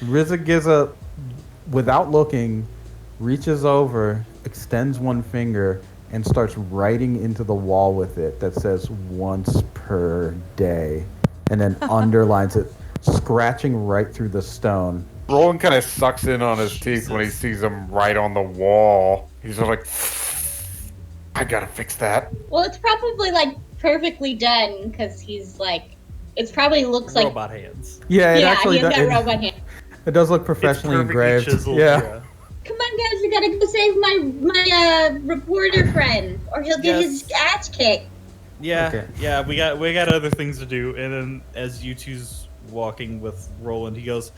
Rizagiza, without looking, reaches over, extends one finger, and starts writing into the wall with it that says once per day. And then underlines it, scratching right through the stone. Roland kind of sucks in on his teeth when he Jesus. sees him right on the wall. He's just like, I gotta fix that. Well, it's probably like perfectly done because he's like, it probably looks like Robot hands. Yeah, it yeah, actually he's got does. robot hand. It does look It's professionally perfectly engraved. chiseled. Yeah. Come on, guys, we gotta go save my reporter friend, or he'll get his ass kicked. Yeah, Okay. yeah, we got other things to do. And then as you two's walking with Roland, he goes,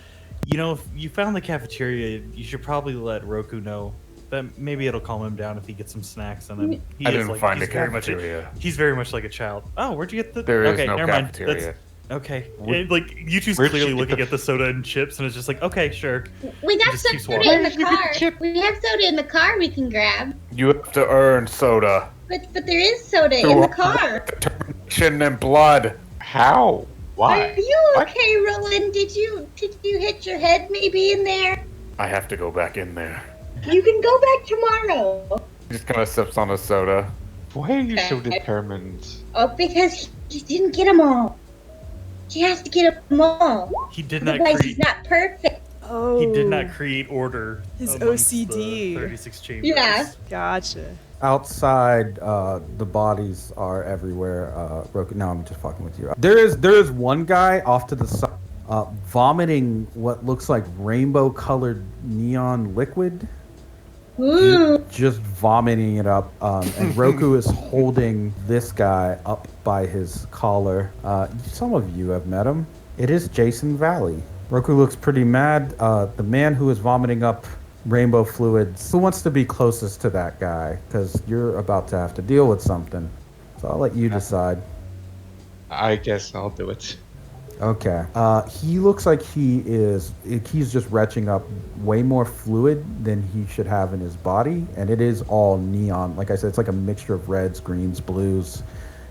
"You know, if you found the cafeteria, you should probably let Roku know. That maybe it'll calm him down if he gets some snacks." And then he I is didn't like, find he's the very much cafeteria. he's very much like a child. Oh, where'd you get the? There is okay, no never mind. cafeteria. Okay, Where- like you two's where'd clearly you get looking the- at the soda and chips, and it's just like, okay, sure. We got just keeps soda walking. in the Where did you get car. the chip? We have soda in the car we can grab, You have to earn soda. but there is soda in the car. Determination and blood. How? Why? Are you What? okay, Roland? Did you hit your head maybe in there? I have to go back in there. You can go back tomorrow. He just kind of sips on his soda. Why are you so Okay. determined? Oh, because he didn't get them all. He has to get them all. He did not Otherwise, create. he's not perfect. Oh. He did not create order. His amongst OCD. The 36 chambers. Yeah. Gotcha. Outside, the bodies are everywhere. Roku. No, I'm just fucking with you. There is one guy off to the side, vomiting what looks like rainbow-colored neon liquid. Ooh. Just vomiting it up. And Roku is holding this guy up by his collar. Some of you have met him. It is Jason Valley. Roku looks pretty mad. The man who is vomiting up rainbow fluids. Who wants to be closest to that guy? Because you're about to have to deal with something. So I'll let you decide. I guess I'll do it. Okay. He looks like he's just retching up way more fluid than he should have in his body, and it is all neon. Like I said, it's like a mixture of reds, greens, blues,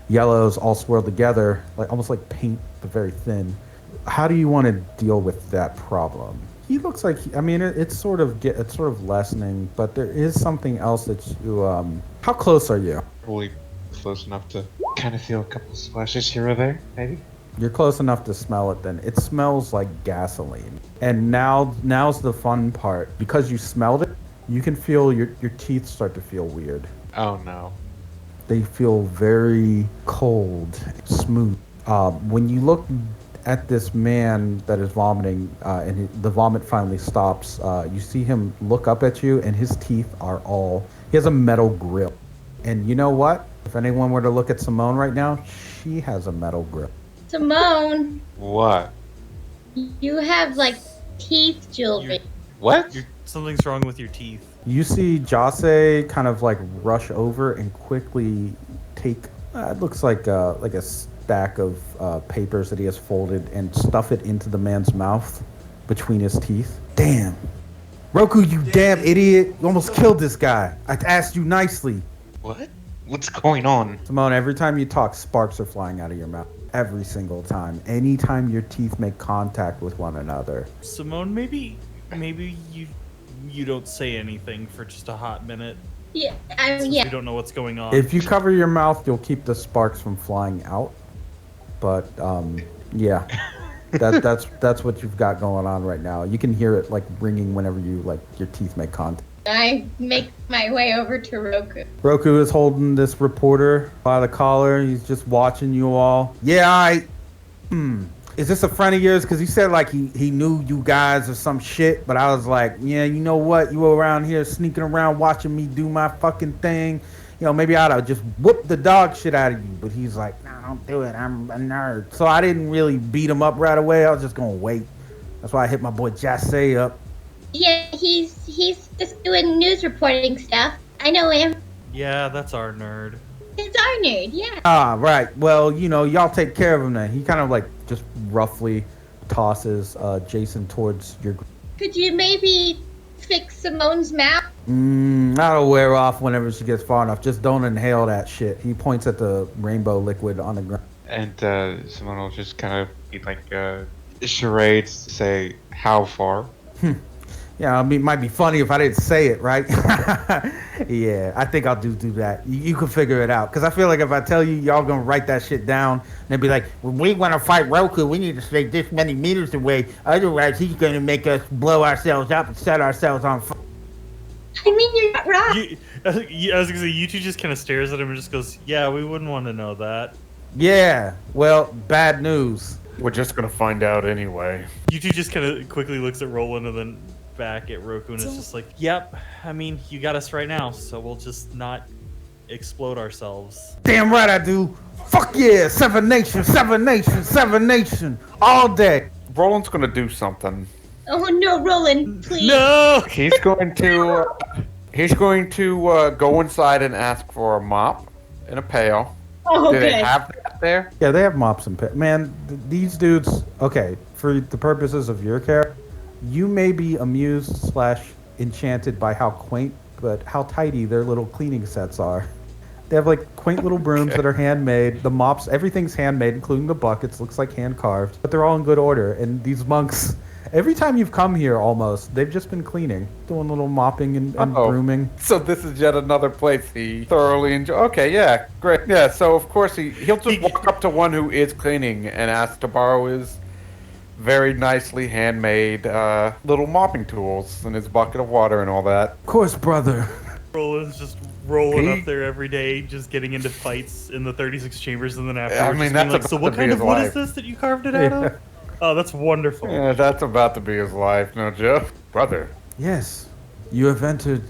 yellows, all swirled together, like almost like paint, but very thin. How do you want to deal with that problem? He looks like it's sort of lessening, but there is something else that you. How close are you? Probably close enough to kind of feel a couple splashes here or there, maybe. You're close enough to smell it then. It smells like gasoline. And now's the fun part. Because you smelled it, you can feel your teeth start to feel weird. Oh no. They feel very cold, smooth. When you look at this man that is vomiting, and the vomit finally stops, you see him look up at you, and his teeth are he has a metal grill. And you know what? If anyone were to look at Simone right now, she has a metal grill. Simone, What? you have like teeth jewelry. What? Something's wrong with your teeth. You see Jase kind of like rush over and quickly take, it looks like a stack of papers that he has folded and stuff it into the man's mouth between his teeth. Damn. Roku, you damn idiot. You almost killed this guy. I asked you nicely. What? What's going on? Simone, every time you talk, sparks are flying out of your mouth. Every single time. Anytime your teeth make contact with one another. Simone, maybe you don't say anything for just a hot minute. Yeah, Since yeah. we don't know what's going on. If you cover your mouth, you'll keep the sparks from flying out. But yeah, that's what you've got going on right now. You can hear it like ringing whenever your teeth make contact. I make my way over to Roku. Roku is holding this reporter by the collar. He's just watching you all. Yeah, is this a friend of yours? Because he said like he knew you guys or some shit. But I was like, yeah, you know what? You were around here sneaking around watching me do my fucking thing. You know, maybe I'd have just whooped the dog shit out of you. But he's like, nah, don't do it. I'm a nerd. So I didn't really beat him up right away. I was just going to wait. That's why I hit my boy Jase up. Yeah, he's just doing news reporting stuff. I know him. Yeah, that's our nerd. It's our nerd, yeah. Ah, right. Well, y'all take care of him then. He kind of like just roughly tosses Jason towards your... Could you maybe fix Simone's mouth? That'll wear off whenever she gets far enough. Just don't inhale that shit. He points at the rainbow liquid on the ground. And someone will just kind of be like, charades say how far? Yeah, I mean, it might be funny if I didn't say it, right? Yeah, I think I'll do that. You can figure it out. Because I feel like if I tell you, y'all gonna write that shit down, and they'll be like, when we want to fight Roku, we need to stay this many meters away. Otherwise, he's gonna make us blow ourselves up and set ourselves on fire. I mean, you're not wrong. I was gonna say, you two just kind of stares at him and just goes, "Yeah, we wouldn't want to know that." Yeah, well, bad news. We're just gonna find out anyway. You two just kind of quickly looks at Roland and then back at Roku, and it's just like, "Yep, I mean, you got us right now, so we'll just not explode ourselves." Damn right I do. Fuck yeah, Seven Nation, Seven Nation, Seven Nation, all day. Roland's gonna do something. Oh no, Roland, please. No. He's going to go inside and ask for a mop and a pail. Oh, Do they okay. have that there? Yeah, they have mops and man, these dudes. Okay, for the purposes of your character, you may be amused / enchanted by how quaint, but how tidy their little cleaning sets are. They have like quaint little brooms that are handmade. The mops, everything's handmade, including the buckets. Looks like hand carved, but they're all in good order. And these monks, every time you've come here, almost they've just been cleaning, doing little mopping and Uh-oh. brooming. So this is yet another place he thoroughly enjoy. Okay, yeah, great. Yeah, so of course he'll just walk up to one who is cleaning and ask to borrow his very nicely handmade little mopping tools and his bucket of water and all that. Of course, brother. Roland's just rolling He- up there every day, just getting into fights in the 36 chambers, and then I afterwards, mean, just that's being like, about "So to what be kind his of wood is life." this that you carved it out of?" Oh, that's wonderful. Yeah, that's about to be his life, no joke. Brother. Yes, you have entered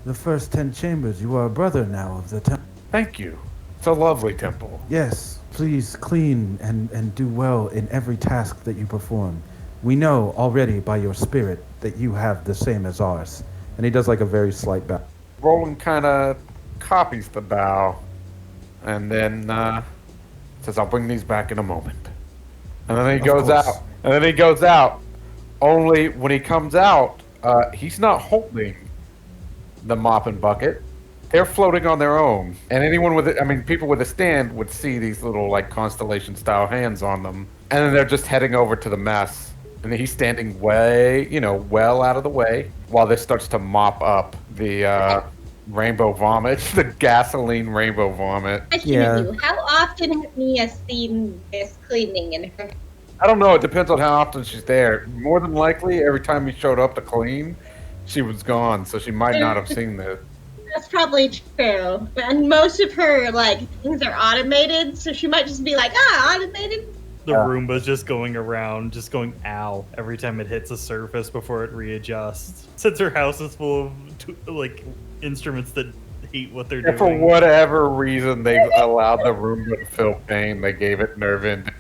the first 10 chambers. You are a brother now of the temple. Thank you. It's a lovely temple. Yes, please clean and do well in every task that you perform. We know already by your spirit that you have the same as ours. And he does like a very slight bow. Roland kind of copies the bow and then says, I'll bring these back in a moment. And then he Of goes course. out. And then he goes out. Only when he comes out, he's not holding the mop and bucket. They're floating on their own. And anyone with it, I mean, people with a stand would see these little, like, constellation style hands on them. And then they're just heading over to the mess. And he's standing way, well out of the way while this starts to mop up the rainbow vomit, the gasoline rainbow vomit. Question Yeah. of you. How often has Mia seen this cleaning in her? I don't know. It depends on how often she's there. More than likely, every time he showed up to clean, she was gone. So she might not have seen this. That's probably true. And most of her, things are automated, so she might just be like, automated? The Roomba's just going around, just going ow every time it hits a surface before it readjusts. Since her house is full of instruments that hate what they're And for doing. whatever reason, they've allowed the Roomba to feel pain. They gave it nerve end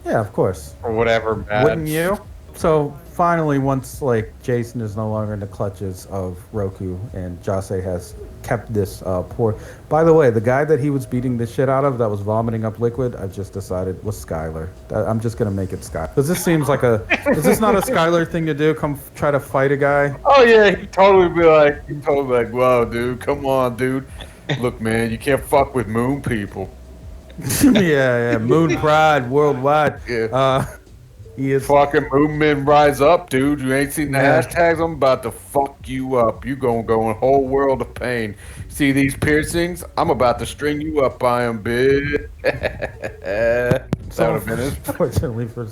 Yeah, of course. or whatever. Mad. Wouldn't you? So finally, once Jason is no longer in the clutches of Roku and Jase has kept this poor. By the way, the guy that he was beating the shit out of that was vomiting up liquid, I just decided was Skylar. I'm just gonna make it Skylar. Because this seems like is this not a Skylar thing to do? Come try to fight a guy? Oh yeah, he'd totally be like, "Whoa, dude, come on, dude. Look, man, you can't fuck with moon people." yeah, Moon Pride worldwide. Yeah. He is. Fucking movement rise up, dude. You ain't seen the Yeah. hashtags? I'm about to fuck you up. You gonna go in a whole world of pain. See these piercings? I'm about to string you up by them, bitch. That would have been it. Fortunately for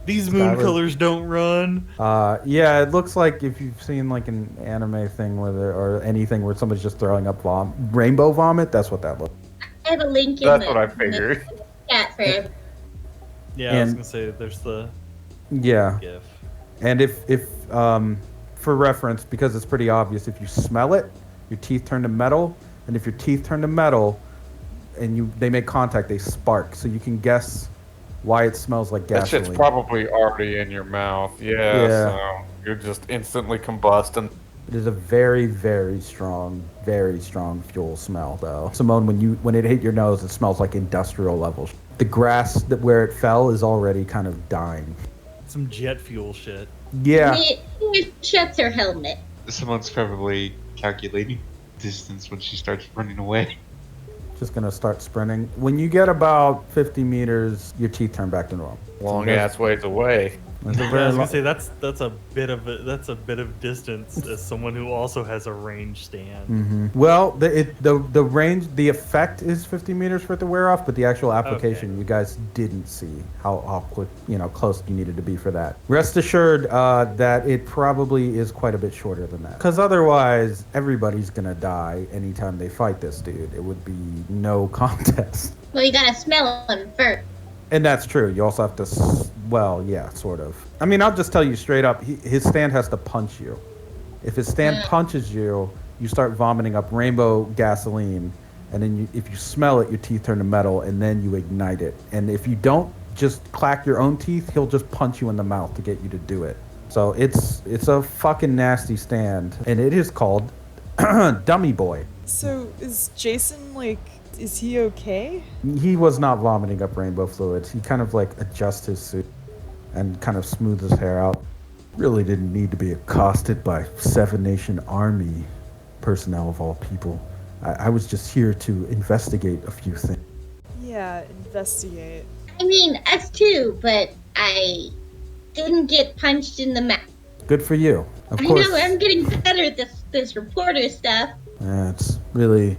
These moon Skylar. killers don't run. yeah, it looks like if you've seen an anime thing or anything where somebody's just throwing up rainbow vomit, that's what that looks. I have a link in That's what I figured. chat for everyone. Yeah, I was And- gonna say there's the Yeah, GIF. and if for reference, because it's pretty obvious, if you smell it, your teeth turn to metal, and if your teeth turn to metal, and they make contact, they spark. So you can guess why it smells like That gasoline. shit's probably already in your mouth. Yeah. So you're just instantly combusting. It is a very, very strong fuel smell, though. Simone, when it hit your nose, it smells like industrial levels. The grass where it fell is already kind of dying. Some jet fuel shit. Yeah, Mia shuts her helmet. Someone's probably calculating distance when she starts running away. just gonna start sprinting. When you get about 50 meters, your teeth turn back to normal. Long ass ways away. It's a Yeah, I very was lo- gonna say that's a bit of distance as someone who also has a range stand. Well, the range, the effect is 50 meters for it to wear off, but the actual application, Okay. you guys didn't see how quick, close you needed to be for that. Rest assured that it probably is quite a bit shorter than that. Because otherwise, everybody's gonna die anytime they fight this dude. It would be no contest. Well, you gotta smell him first. And that's true. You also have to, well, yeah, sort of. I mean, I'll just tell you straight up, his stand has to punch you. If his stand punches you, you start vomiting up rainbow gasoline, and then if you smell it, your teeth turn to metal, and then you ignite it. And if you don't just clack your own teeth, he'll just punch you in the mouth to get you to do it. So it's a fucking nasty stand, and it is called Dummy Boy. So is Jason is he okay? He was not vomiting up rainbow fluids. He kind of adjusts his suit and kind of smooths his hair out. Really didn't need to be accosted by Seven Nation Army personnel of all people. I was just here to investigate a few things. Yeah, investigate. I mean, us too, but I didn't get punched in the mouth. Good for you. Of I course. know, I'm getting better at this reporter stuff. It's really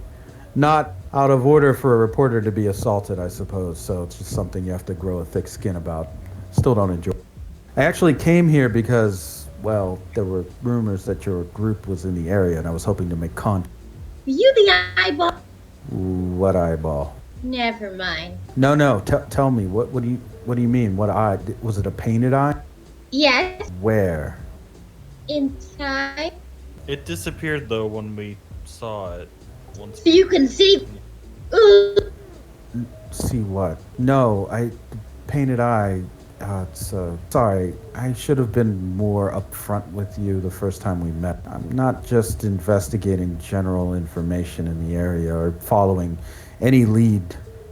not out of order for a reporter to be assaulted, I suppose. So it's just something you have to grow a thick skin about. Still don't enjoy. I actually came here because, well, there were rumors that your group was in the area, and I was hoping to make contact. Were you the eyeball? What eyeball? Never mind. No. Tell me. What do you mean? What eye? Was it a painted eye? Yes, Where? inside. It disappeared though when we saw it. Once. So you can see. Ooh. See what? No, painted eye. Sorry. I should have been more upfront with you the first time we met. I'm not just investigating general information in the area or following any lead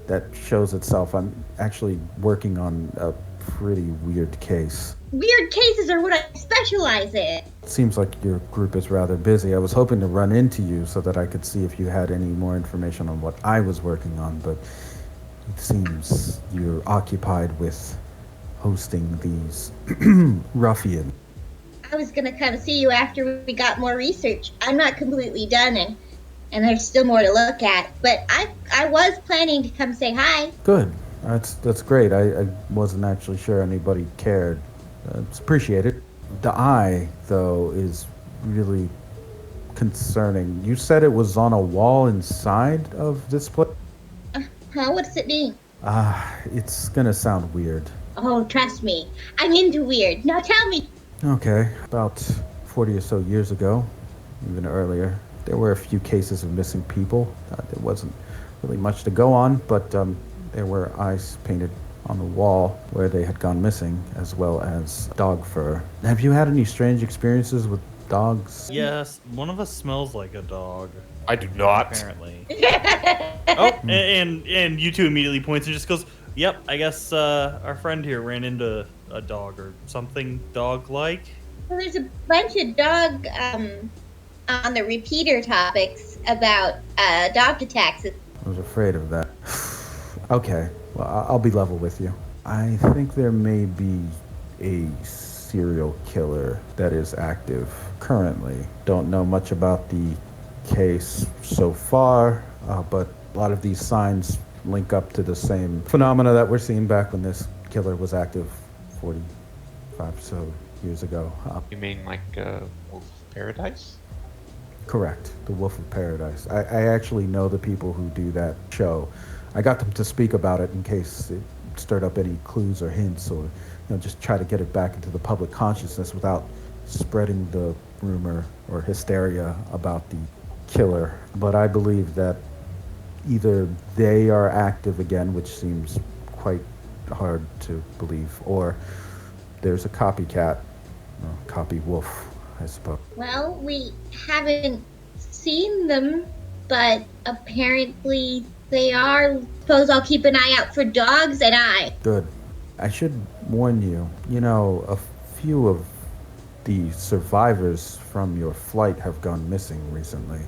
that shows itself. I'm actually working on a pretty weird case. Weird cases are what I specialize in. It seems like your group is rather busy. I was hoping to run into you so that I could see if you had any more information on what I was working on, but it seems you're occupied with hosting these ruffians. I was gonna come see you after we got more research. I'm not completely done, and there's still more to look at. But I was planning to come say hi. Good. That's great. I wasn't actually sure anybody cared. It's appreciated. The eye, though, is really concerning. You said it was on a wall inside of this place? Huh? What does it mean? It's gonna sound weird. Oh, trust me, I'm into weird. Now tell me. Okay, about 40 or so years ago, even earlier, there were a few cases of missing people. There wasn't really much to go on, but there were eyes painted on the wall where they had gone missing, as well as dog fur. Have you had any strange experiences with dogs? Yes, one of us smells like a dog. I do not. Apparently. Oh, and U2 immediately points and just goes, "Yep, I guess our friend here ran into a dog or something dog-like." Well, there's a bunch of dog on the repeater topics about dog attacks. I was afraid of that. Okay, well, I'll be level with you. I think there may be a serial killer that is active currently. Don't know much about the case so far, but a lot of these signs link up to the same phenomena that we're seeing back when this killer was active 45 or so years ago. You mean like Wolf of Paradise? Correct. The Wolf of Paradise. I actually know the people who do that show. I got them to speak about it in case it stirred up any clues or hints, or just try to get it back into the public consciousness without spreading the rumor or hysteria about the killer. But I believe that either they are active again, which seems quite hard to believe, or there's a copycat, copy wolf, I suppose. Well, we haven't seen them, but apparently they are. Suppose I'll keep an eye out for dogs and I. Good. I should warn you, a few of the survivors from your flight have gone missing recently.